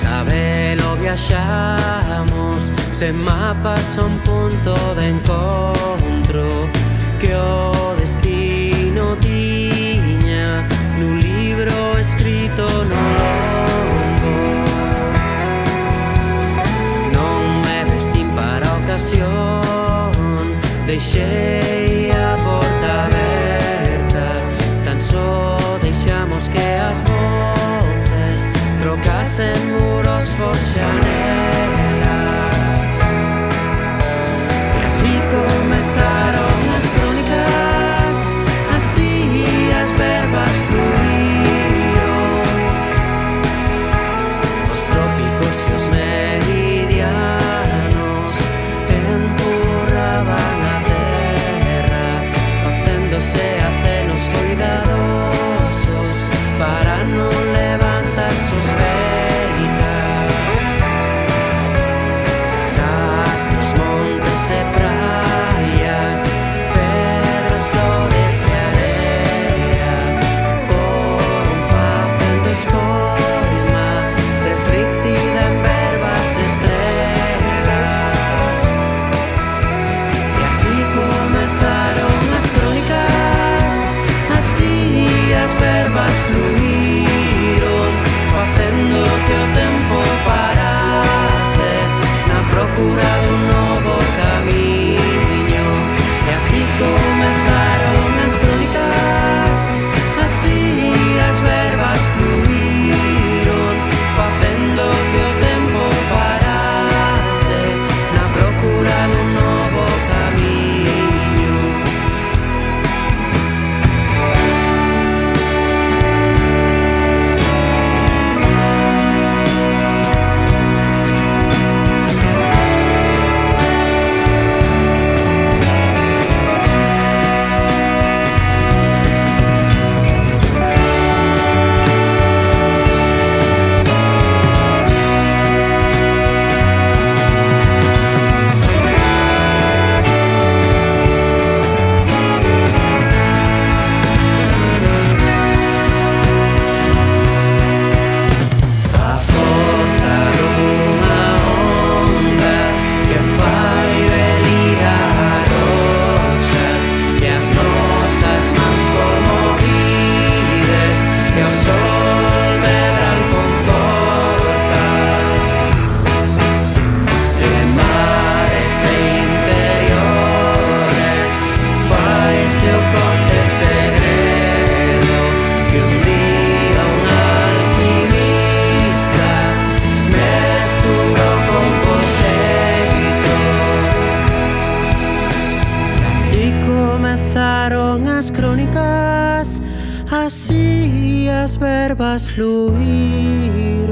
Sabelo viaxamos sen mapas a un punto de encontro que o destino tiña nun libro escrito no lombo. Non me vestín para a ocasión, deixei a porta aberta, tan só deixamos que as voces trocasen muros por xanelas. E así comezaron as crónicas, así as verbas fluíron. Os trópicos e os meridianos empurraban a terra, facéndose acenos cuidadosos para non levantar sospeitas. Castros, montes e praias, pedras, flores e areia foron facendo escolma reflectida en verbas estrelas. E así comezaron as crónicas, así as verbas fluíron, facendo que o tempo parase na procura dun novo camiño. E así comezaron as crónicas, así as verbas fluíron, facendo que o tempo parase na procura dun novo camiño. A forza dunha onda que fai venir a rocha, e as nosas mans como vides que o sol medran con forza. En mares e interiores faise o conte segredo que un día un alquimista mesturou con proxecto. Así comezaron as crónicas, así as verbas fluíron.